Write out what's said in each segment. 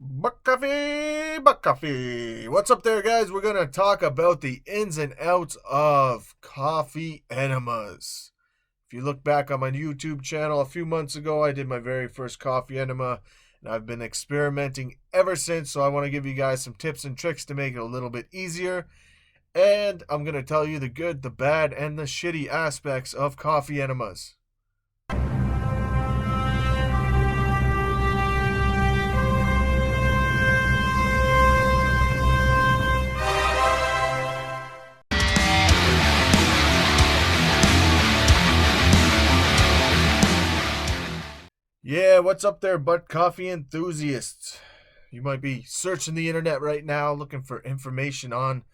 Buck coffee. What's up there, guys? We're going to talk about the ins and outs of coffee enemas. If you look back on my YouTube channel a few months ago, I did my very first coffee enema, and I've been experimenting ever since. So I want to give you guys some tips and tricks to make it a little bit easier. And I'm going to tell you the good, the bad, and the shitty aspects of coffee enemas. Yeah, what's up there, butt coffee enthusiasts? You might be searching the internet right now looking for information on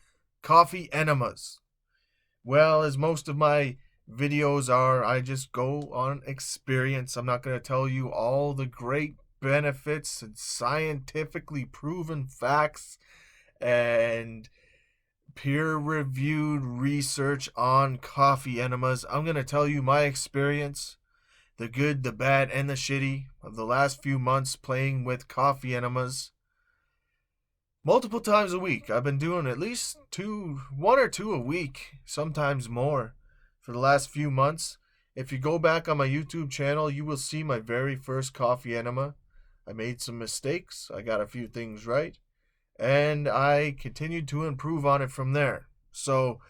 coffee enemas. Well, as most of my videos are, I just go on experience. I'm not going to tell you all the great benefits and scientifically proven facts and peer-reviewed research on coffee enemas. I'm going to tell you my experience, the good, the bad, and the shitty of the last few months playing with coffee enemas. Multiple times a week. I've been doing at least one or two a week, sometimes more, for the last few months. If you go back on my YouTube channel, you will see my very first coffee enema. I made some mistakes. I got a few things right. And I continued to improve on it from there. So,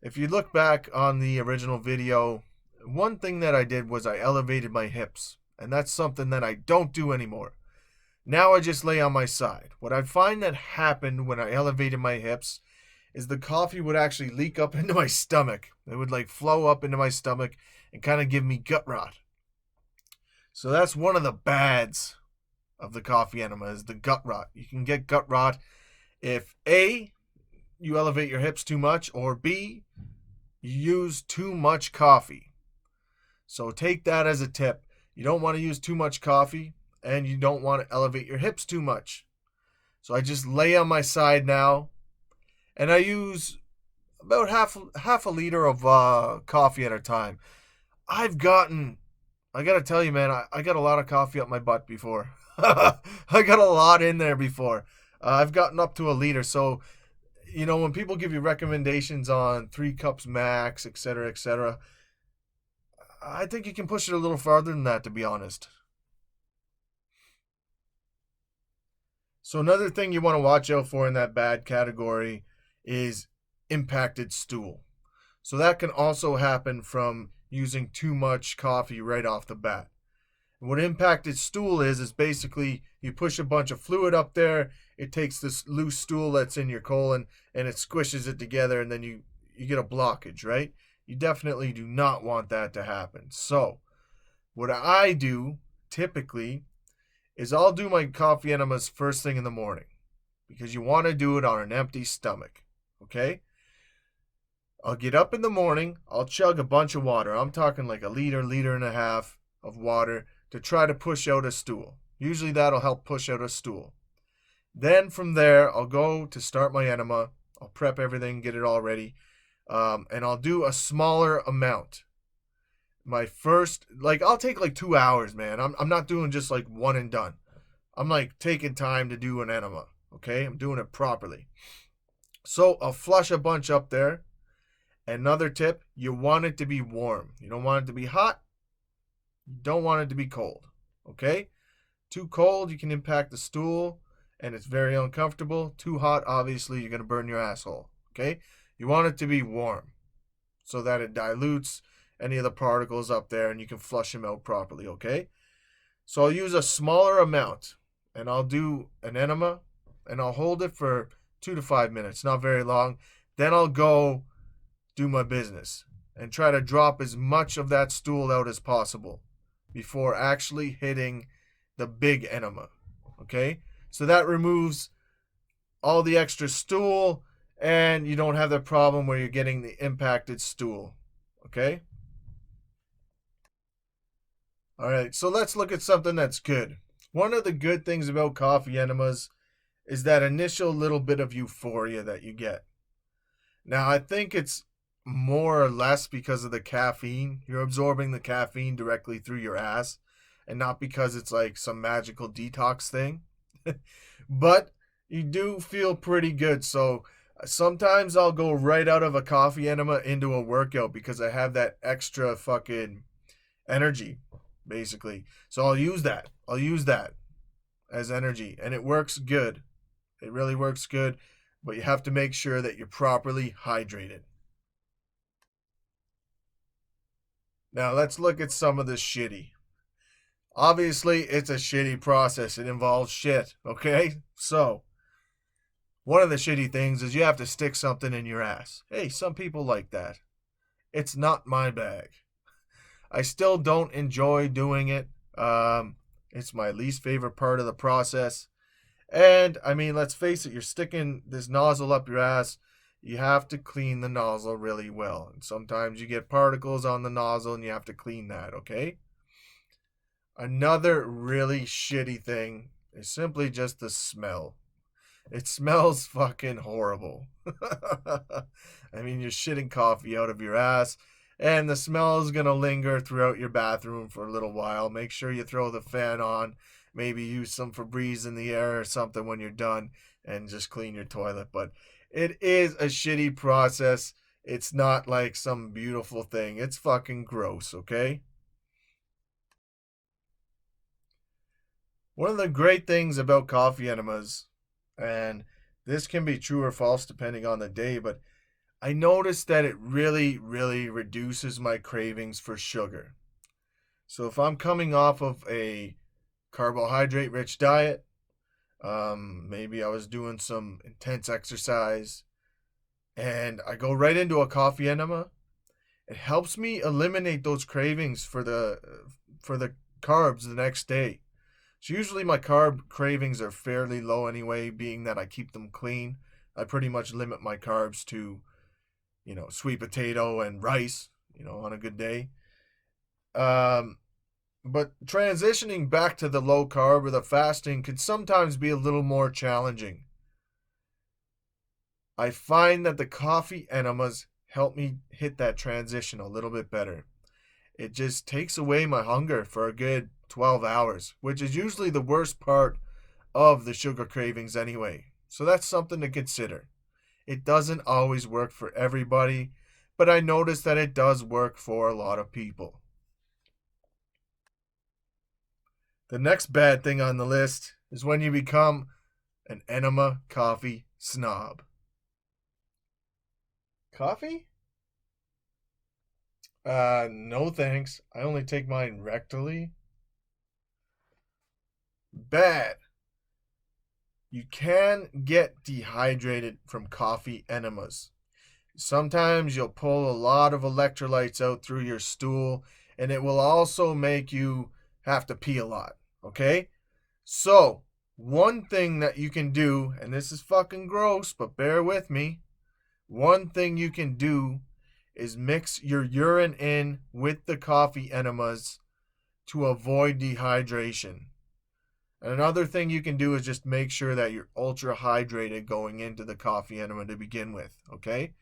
if you look back on the original video, one thing that I did was I elevated my hips, and that's something that I don't do anymore. Now I just lay on my side. What I find that happened when I elevated my hips is the coffee would actually leak up into my stomach. It would flow up into my stomach and kind of give me gut rot. So that's one of the bads of the coffee enema, is the gut rot. You can get gut rot if A, you elevate your hips too much, or B, you use too much coffee. So take that as a tip. You don't want to use too much coffee, and you don't want to elevate your hips too much. So I just lay on my side now, and I use about half a liter of coffee at a time. I gotta tell you, man, I got a lot of coffee up my butt before. I got a lot in there before. I've gotten up to a liter. So, when people give you recommendations on 3 cups max, etc., I think you can push it a little farther than that, to be honest. So another thing you want to watch out for in that bad category is impacted stool. So that can also happen from using too much coffee right off the bat. And what impacted stool is basically you push a bunch of fluid up there, it takes this loose stool that's in your colon and it squishes it together, and then you get a blockage, right? You definitely do not want that to happen. So what I do typically is I'll do my coffee enemas first thing in the morning, because you want to do it on an empty stomach, okay? I'll get up in the morning, I'll chug a bunch of water. I'm talking like a liter and a half of water to try to push out a stool. Usually that'll help push out a stool. Then from there, I'll go to start my enema. I'll prep everything, get it all ready, and I'll do a smaller amount. My first, I'll take 2 hours, man. I'm not doing just one and done. I'm taking time to do an enema, okay? I'm doing it properly. So I'll flush a bunch up there. Another tip, you want it to be warm. You don't want it to be hot. You don't want it to be cold, okay? Too cold, you can impact the stool, and it's very uncomfortable. Too hot, obviously, you're going to burn your asshole, okay? You want it to be warm so that it dilutes any of the particles up there and you can flush them out properly, okay? So I'll use a smaller amount, and I'll do an enema, and I'll hold it for 2 to 5 minutes, not very long. Then I'll go do my business and try to drop as much of that stool out as possible before actually hitting the big enema, okay? So that removes all the extra stool, and you don't have the problem where you're getting the impacted stool, okay? All right, so let's look at something that's good. One of the good things about coffee enemas is that initial little bit of euphoria that you get. Now, I think it's more or less because of the caffeine. You're absorbing the caffeine directly through your ass, and not because it's some magical detox thing. But you do feel pretty good. So sometimes I'll go right out of a coffee enema into a workout because I have that extra fucking energy, basically. So I'll use that. I'll use that as energy, and it works good. It really works good, but you have to make sure that you're properly hydrated. Now let's look at some of this shitty. Obviously, it's a shitty process. It involves shit, okay? So, one of the shitty things is you have to stick something in your ass. Hey, some people like that. It's not my bag. I still don't enjoy doing it. It's my least favorite part of the process. And I mean, let's face it, you're sticking this nozzle up your ass. You have to clean the nozzle really well. And sometimes you get particles on the nozzle and you have to clean that, okay? Another really shitty thing is simply just the smell. It smells fucking horrible. I mean, you're shitting coffee out of your ass, and the smell is going to linger throughout your bathroom for a little while. Make sure you throw the fan on. Maybe use some Febreze in the air or something when you're done, and just clean your toilet. But it is a shitty process. It's not like some beautiful thing. It's fucking gross, okay? One of the great things about coffee enemas, and this can be true or false depending on the day, but I noticed that it really, really reduces my cravings for sugar. So if I'm coming off of a carbohydrate rich diet, maybe I was doing some intense exercise, and I go right into a coffee enema, it helps me eliminate those cravings for the carbs the next day. So usually my carb cravings are fairly low anyway, being that I keep them clean. I pretty much limit my carbs to, sweet potato and rice, on a good day. Um, but transitioning back to the low carb or the fasting can sometimes be a little more challenging. I find that the coffee enemas help me hit that transition a little bit better. It just takes away my hunger for a good 12 hours, which is usually the worst part of the sugar cravings anyway. So that's something to consider. It doesn't always work for everybody, but I noticed that it does work for a lot of people. The next bad thing on the list is when you become an enema coffee snob. Coffee? No thanks. I only take mine rectally. Bad. You can get dehydrated from coffee enemas. Sometimes you'll pull a lot of electrolytes out through your stool, and it will also make you have to pee a lot. Okay? So, one thing that you can do, and this is fucking gross, but bear with me. One thing you can do is mix your urine in with the coffee enemas to avoid dehydration. And another thing you can do is just make sure that you're ultra hydrated going into the coffee enema to begin with, okay?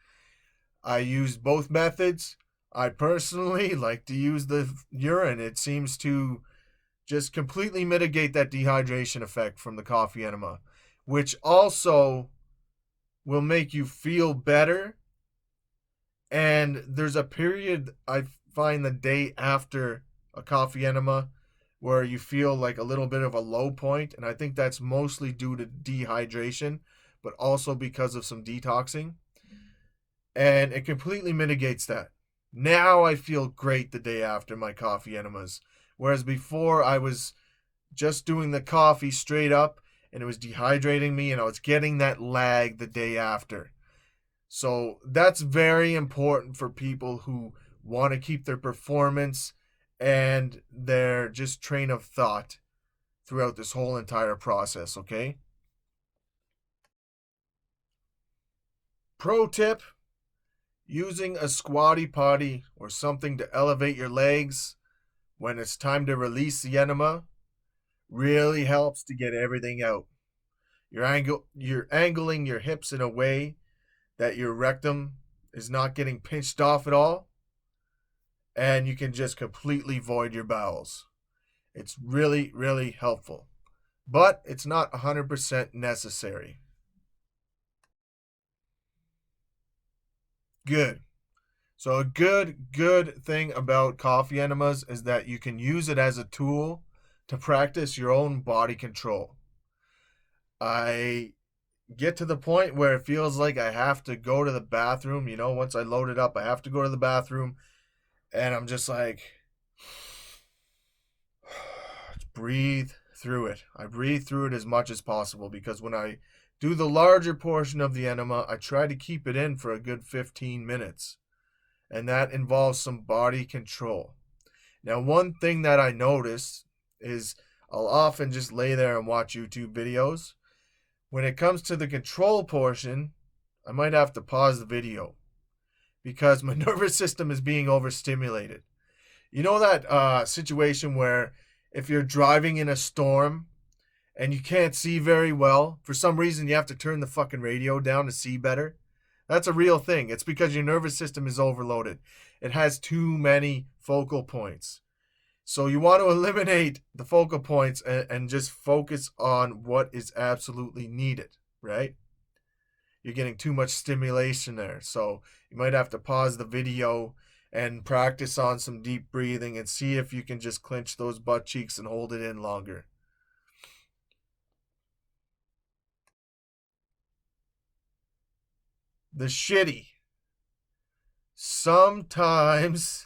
I use both methods. I personally like to use the urine. It seems to just completely mitigate that dehydration effect from the coffee enema, which also will make you feel better. And there's a period I find the day after a coffee enema where you feel like a little bit of a low point, and I think that's mostly due to dehydration, but also because of some detoxing. And it completely mitigates that. Now I feel great the day after my coffee enemas, whereas before I was just doing the coffee straight up and it was dehydrating me and I was getting that lag the day after. So that's very important for people who want to keep their performance and their just train of thought throughout this whole entire process, okay? Pro tip, using a squatty potty or something to elevate your legs when it's time to release the enema really helps to get everything out. You're angling your hips in a way that your rectum is not getting pinched off at all, and you can just completely void your bowels. It's really, really helpful. but it's not 100% necessary. Good. So a good thing about coffee enemas is that you can use it as a tool to practice your own body control. I get to the point where it feels like I have to go to the bathroom. Once I load it up, I have to go to the bathroom, and I'm just like, breathe through it. I breathe through it as much as possible because when I do the larger portion of the enema, I try to keep it in for a good 15 minutes, and that involves some body control. Now, one thing that I notice is I'll often just lay there and watch YouTube videos. When it comes to the control portion, I might have to pause the video because my nervous system is being overstimulated. You know that situation where if you're driving in a storm and you can't see very well, for some reason you have to turn the fucking radio down to see better? That's a real thing. It's because your nervous system is overloaded. It has too many focal points. So you want to eliminate the focal points and just focus on what is absolutely needed, right? You're getting too much stimulation there. So you might have to pause the video and practice on some deep breathing and see if you can just clench those butt cheeks and hold it in longer. The shitty. Sometimes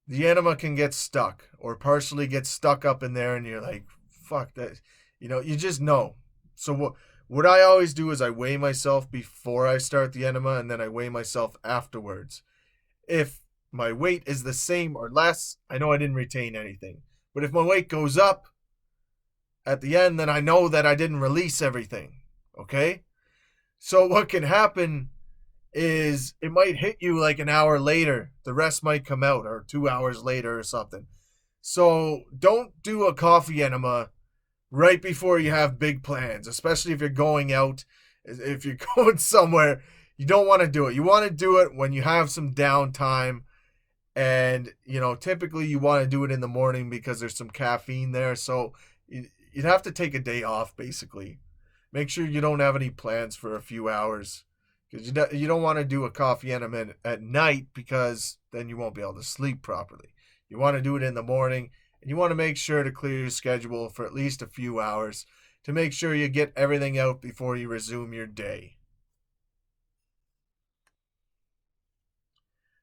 the enema can get stuck or partially get stuck up in there and you're like, fuck that. You just know. So what I always do is I weigh myself before I start the enema and then I weigh myself afterwards. If my weight is the same or less, I know I didn't retain anything. But if my weight goes up at the end, then I know that I didn't release everything. Okay? So what can happen is it might hit you like an hour later. The rest might come out, or 2 hours later or something. So don't do a coffee enema right before you have big plans, especially if you're going out, if you're going somewhere. You don't want to do it. You want to do it when you have some downtime. And, typically you want to do it in the morning because there's some caffeine there. So you'd have to take a day off, basically. Make sure you don't have any plans for a few hours because you don't want to do a coffee enema at night because then you won't be able to sleep properly. You want to do it in the morning, and you want to make sure to clear your schedule for at least a few hours to make sure you get everything out before you resume your day.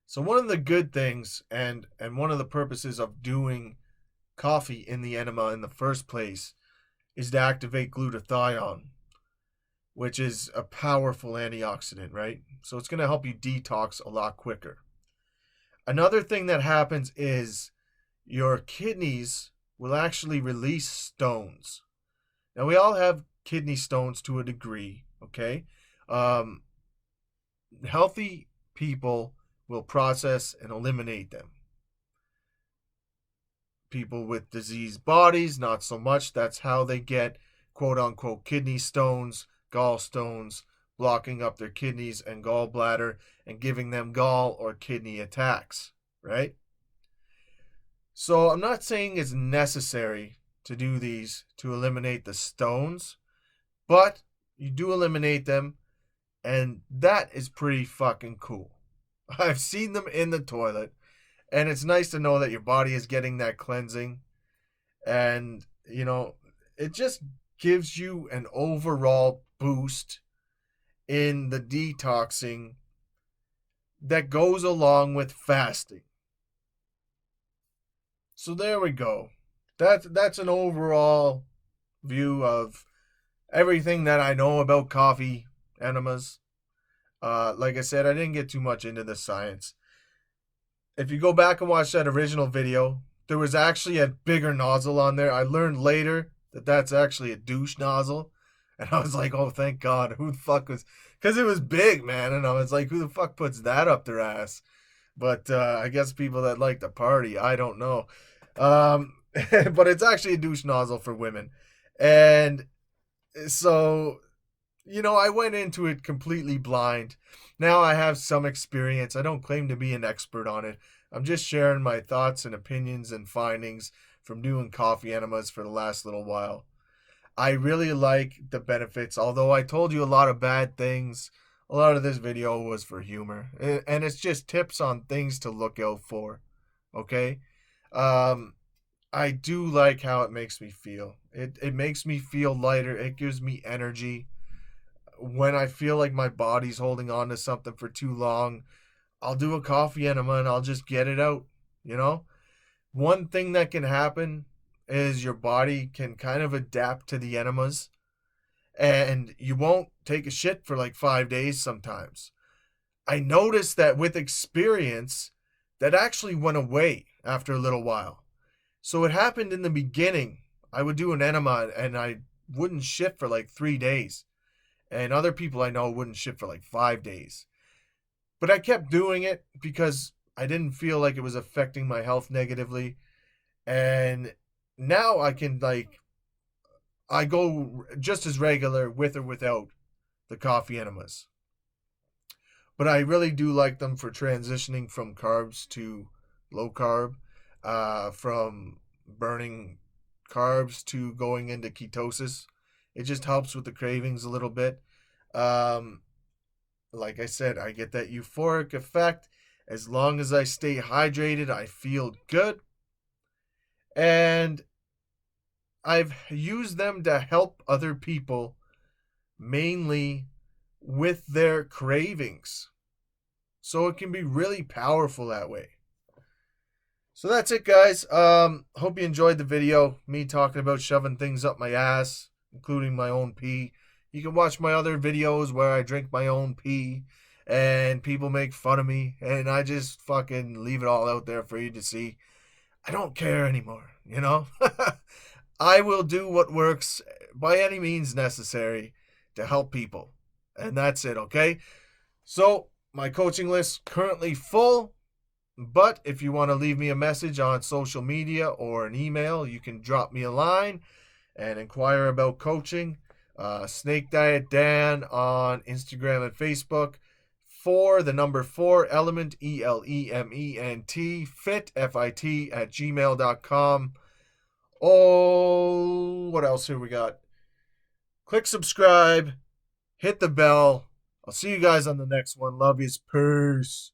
So one of the good things and one of the purposes of doing coffee in the enema in the first place is to activate glutathione, which is a powerful antioxidant, right? So it's going to help you detox a lot quicker. Another thing that happens is your kidneys will actually release stones. Now, we all have kidney stones to a degree, okay? Healthy people will process and eliminate them. People with diseased bodies, not so much. That's how they get quote unquote kidney stones, gallstones, blocking up their kidneys and gallbladder and giving them gall or kidney attacks, right? So I'm not saying it's necessary to do these to eliminate the stones, but you do eliminate them, and that is pretty fucking cool. I've seen them in the toilet, and it's nice to know that your body is getting that cleansing, and it just gives you an overall boost in the detoxing that goes along with fasting. So there we go. That's an overall view of everything that I know about coffee enemas. Like I said, I didn't get too much into the science. If you go back and watch that original video, there was actually a bigger nozzle on there. I learned later that that's actually a douche nozzle. And I was like, oh, thank God. Who the fuck was... Because it was big, man. And I was like, who the fuck puts that up their ass? But I guess people that like to party, I don't know. But it's actually a douche nozzle for women. And so, I went into it completely blind. Now I have some experience. I don't claim to be an expert on it. I'm just sharing my thoughts and opinions and findings from doing coffee enemas for the last little while. I really like the benefits. Although I told you a lot of bad things, a lot of this video was for humor. And it's just tips on things to look out for. Okay? Um, I do like how it makes me feel. It makes me feel lighter. It gives me energy. When I feel like my body's holding on to something for too long, I'll do a coffee enema and I'll just get it out, you know? One thing that can happen is your body can kind of adapt to the enemas and you won't take a shit for like 5 days sometimes. I noticed that with experience, that actually went away after a little while. So it happened in the beginning. I would do an enema and I wouldn't shit for like 3 days. And other people I know wouldn't shit for like 5 days. But I kept doing it because I didn't feel like it was affecting my health negatively. And now I can like I go just as regular with or without the coffee enemas. But I really do like them for transitioning from carbs to low carb, from burning carbs to going into ketosis. It just helps with the cravings a little bit. Um, like I said, I get that euphoric effect. As long as I stay hydrated, I feel good. And I've used them to help other people mainly with their cravings. So it can be really powerful that way. So that's it, guys. Hope you enjoyed the video. Me talking about shoving things up my ass, including my own pee. You can watch my other videos where I drink my own pee and people make fun of me, and I just fucking leave it all out there for you to see. I don't care anymore, you know? I will do what works by any means necessary to help people. And that's it, okay? So, my coaching list currently full, but if you want to leave me a message on social media or an email, you can drop me a line and inquire about coaching. Snake Diet Dan on Instagram and Facebook. For the number 4 element, ELEMENT, fit, FIT, at gmail.com. Oh, what else here we got? Click subscribe, hit the bell. I'll see you guys on the next one. Love yous. Peace.